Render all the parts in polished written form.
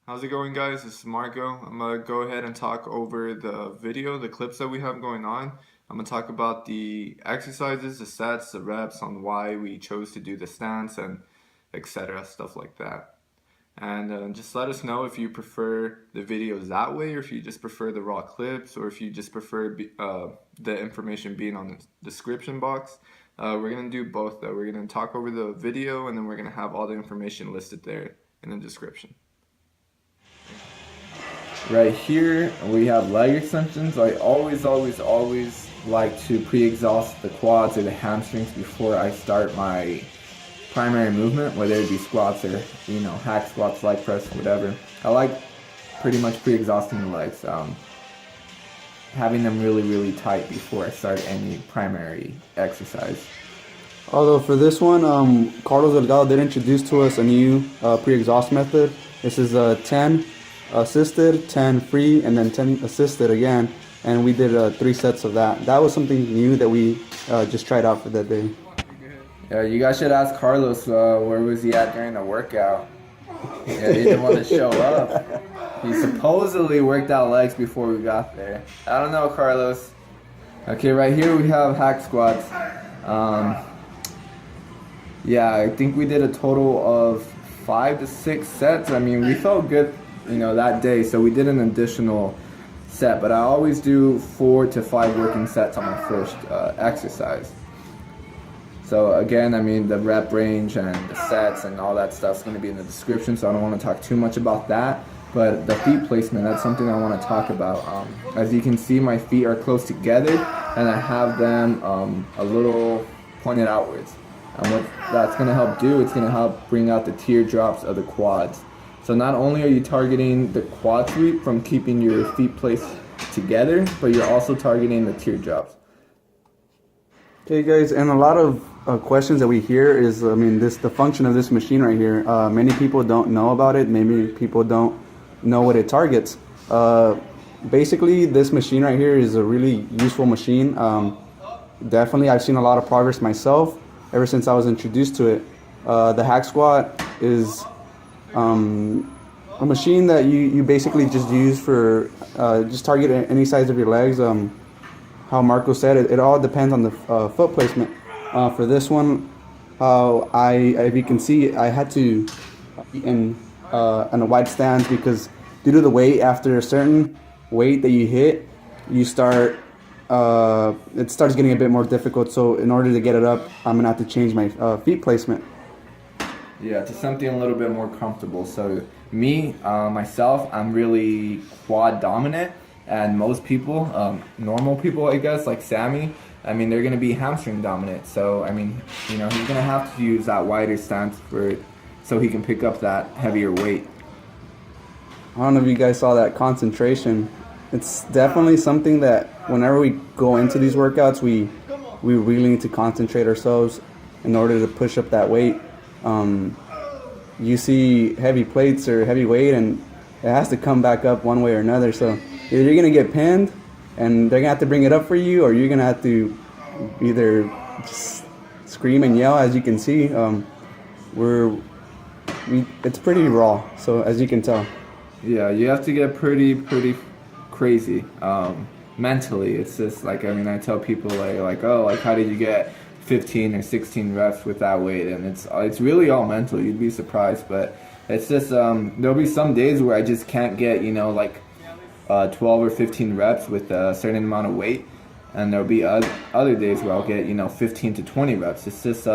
How's it going, guys? This is Marco. I'm gonna go ahead and talk over the clips that we have going on. I'm gonna talk about the exercises, the sets, the reps, on why we chose to do the stance, and etc. Stuff like that. And just let us know if you prefer the videos that way, or if you just prefer the raw clips, or if you just prefer the information being on the description box. We're gonna do both though. We're gonna talk over the video, and then we're gonna have all the information listed there in the description. Right here we have leg extensions. I always like to pre-exhaust the quads or the hamstrings before I start my primary movement, whether it be squats or hack squats, leg press, whatever. I like pretty much pre-exhausting the legs, having them really tight before I start any primary exercise. Although for this one, Carlos Delgado did introduce to us a new pre-exhaust method. This is 10 assisted, 10 free, and then 10 assisted again. And we did 3 sets of that. That was something new that we just tried out for that day. Yeah, you guys should ask Carlos where was he at during the workout. Yeah, he didn't want to show up. He supposedly worked out legs before we got there. I don't know, Carlos. Okay, right here we have hack squats. Yeah, I think we did a total of 5 to 6 sets. I mean, we felt good, that day, so we did an additional set. But I always do 4 to 5 working sets on my first exercise. So again, I mean, the rep range and the sets and all that stuff is going to be in the description, so I don't want to talk too much about that. But the feet placement, that's something I want to talk about. As you can see, my feet are close together, and I have them a little pointed outwards. And what that's going to help do, it's going to help bring out the teardrops of the quads. So not only are you targeting the quad sweep from keeping your feet placed together, but you're also targeting the teardrops. Okay, guys, and a lot of questions that we hear is, the function of this machine right here. Many people don't know about it. Maybe people don't know what it targets. Basically, this machine right here is a really useful machine. Definitely, I've seen a lot of progress myself ever since I was introduced to it. The hack squat is a machine that you basically just use for just target any size of your legs. How Marco said, it all depends on the foot placement. For this one, if you can see, I had to be in a wide stance because due to the weight, after a certain weight that you hit, it starts getting a bit more difficult. So in order to get it up, I'm gonna have to change my feet placement. Yeah, to something a little bit more comfortable. So me, myself, I'm really quad dominant. And most people, normal people, I guess, like Sammy, they're going to be hamstring dominant. So, he's going to have to use that wider stance so he can pick up that heavier weight. I don't know if you guys saw that concentration. It's definitely something that whenever we go into these workouts, we really need to concentrate ourselves in order to push up that weight. You see heavy plates or heavy weight, and it has to come back up one way or another. So either you're going to get pinned and they're going to have to bring it up for you, or you're going to have to either just scream and yell. As you can see, it's pretty raw, so as you can tell. Yeah, you have to get pretty crazy mentally. It's just like, I tell people like how did you get 15 or 16 reps with that weight? And it's really all mental. You'd be surprised, but it's just there'll be some days where I just can't get 12 or 15 reps with a certain amount of weight, and there'll be other days where I'll get 15 to 20 reps. It's just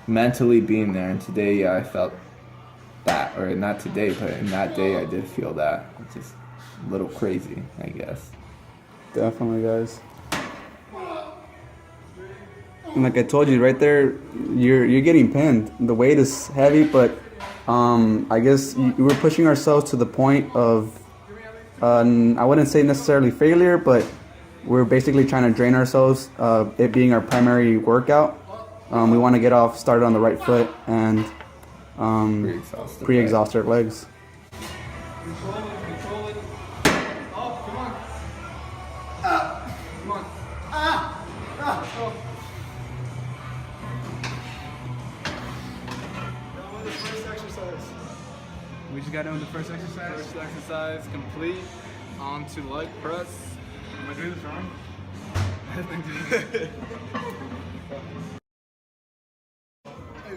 mentally being there. And today I felt that, or not today, but in that day I did feel that. It's just a little crazy, I guess. Definitely, guys. And like I told you right there, you're getting pinned. The weight is heavy, but I guess we're pushing ourselves to the point of I wouldn't say necessarily failure, but we're basically trying to drain ourselves, it being our primary workout. We want to get started on the right foot and pre-exhaust our legs. Control it. Oh, come on. Come on. Go. That was the first exercise. We just got done with the first exercise. First exercise complete. On to leg press. Am I doing this wrong?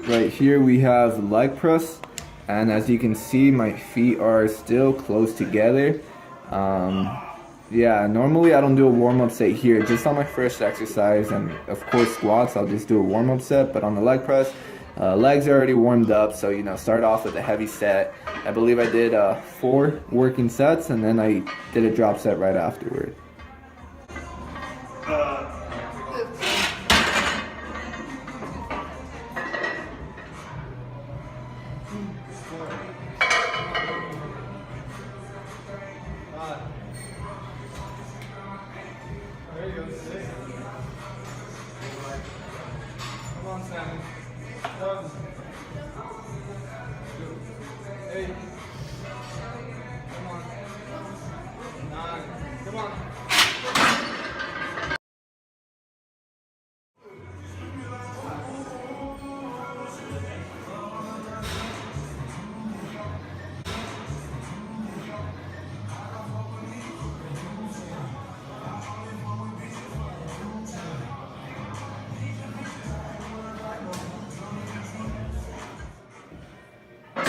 Right here we have leg press, and as you can see, my feet are still close together. Yeah, normally I don't do a warm-up set here, just on my first exercise, and of course squats, I'll just do a warm-up set, but on the leg press, legs are already warmed up, so start off with a heavy set. I believe I did 4 working sets, and then I did a drop set right afterward. There you go, 6. Come on, 7. 7. 8. Come on. 9. Come on.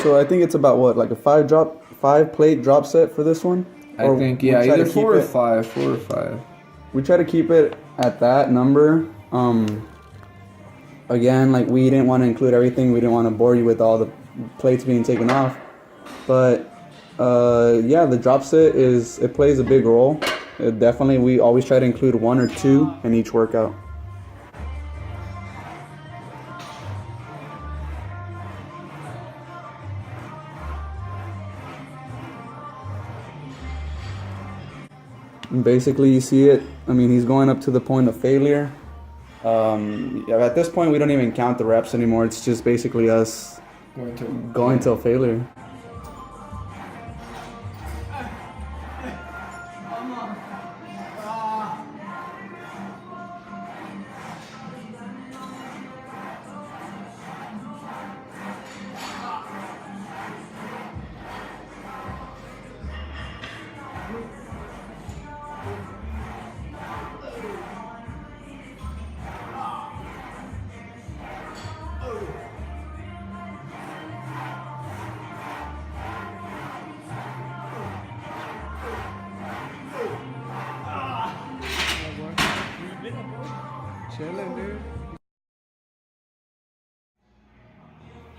So I think it's about what, like a 5 plate drop set for this one? I think, yeah, either 4 or 5, 4 or 5. We try to keep it at that number. Again, like we didn't want to include everything. We didn't want to bore you with all the plates being taken off. But yeah, the drop set it plays a big role. Definitely, we always try to include 1 or 2 in each workout. Basically, you see it. I mean, he's going up to the point of failure. At this point, we don't even count the reps anymore. It's just basically us going till failure. Chilling, dude.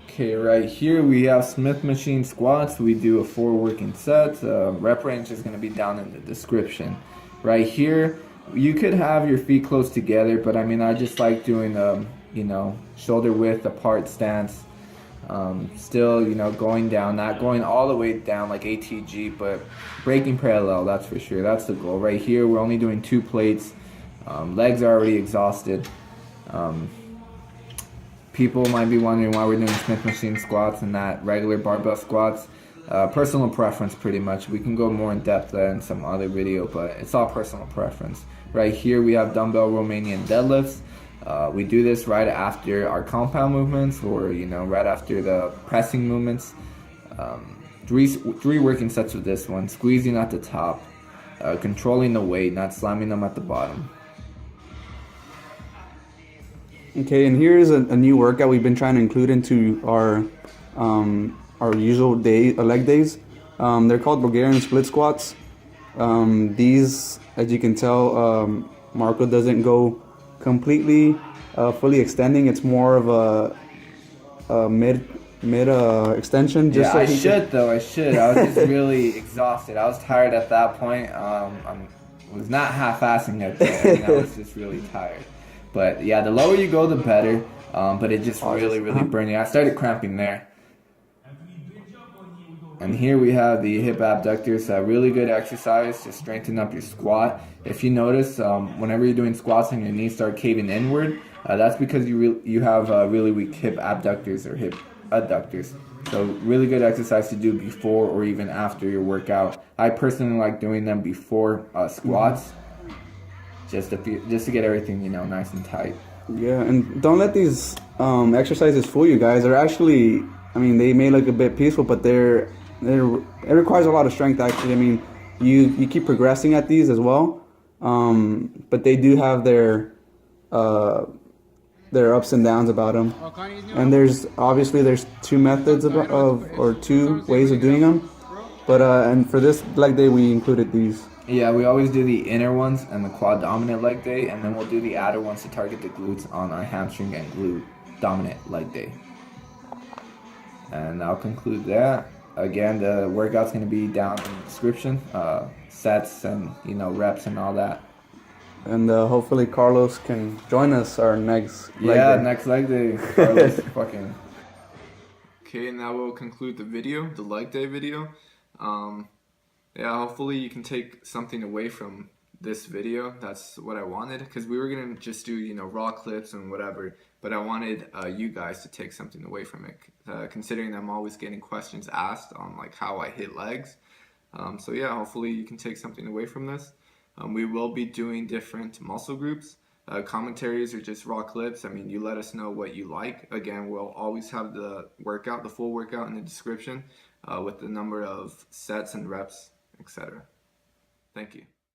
Okay, right here we have Smith machine squats. We do a 4 working sets. Rep range is going to be down in the description. Right here, you could have your feet close together, but I mean, I just like doing shoulder width apart stance. Still, going down, not going all the way down like ATG, but breaking parallel, that's for sure. That's the goal. Right here, we're only doing 2 plates. Legs are already exhausted. People might be wondering why we're doing Smith machine squats and not regular barbell squats. Personal preference, pretty much. We can go more in depth in some other video, but it's all personal preference. Right here we have dumbbell Romanian deadlifts. We do this right after our compound movements, or right after the pressing movements. 3 working sets with this one. Squeezing at the top, controlling the weight, not slamming them at the bottom. Okay, and here's a new workout we've been trying to include into our usual leg days. They're called Bulgarian split squats. These, as you can tell, Marco doesn't go completely fully extending. It's more of a mid extension. Just yeah, so I should. I was just really exhausted. I was tired at that point. I was not half-assing it there. I was just really tired. But yeah, the lower you go, the better. But it just really burned me. I started cramping there. And here we have the hip abductors. A really good exercise to strengthen up your squat. If you notice, whenever you're doing squats and your knees start caving inward, that's because you have really weak hip abductors or hip adductors. So really good exercise to do before or even after your workout. I personally like doing them before squats, just to get everything nice and tight. Yeah, and don't let these exercises fool you guys. They're actually, I mean, they may look a bit peaceful, but they're it requires a lot of strength actually. I mean, you keep progressing at these as well, but they do have their ups and downs about them. And there's two methods or two ways of doing them. But and for this leg day, we included these. Yeah, we always do the inner ones and the quad dominant leg day, and then we'll do the outer ones to target the glutes on our hamstring and glute dominant leg day. And I'll conclude that. Again, the workout's going to be down in the description, sets and reps and all that. And hopefully Carlos can join us our next leg day. Next leg day. Carlos fucking. Okay, and that will conclude the video, the leg day video. Hopefully you can take something away from this video. That's what I wanted, because we were gonna just do raw clips and whatever, but I wanted you guys to take something away from it, considering I'm always getting questions asked on like how I hit legs. Hopefully you can take something away from this. We will be doing different muscle groups. Commentaries or just raw clips. I mean, you let us know what you like. Again, we'll always have the full workout in the description with the number of sets and reps, etc. Thank you.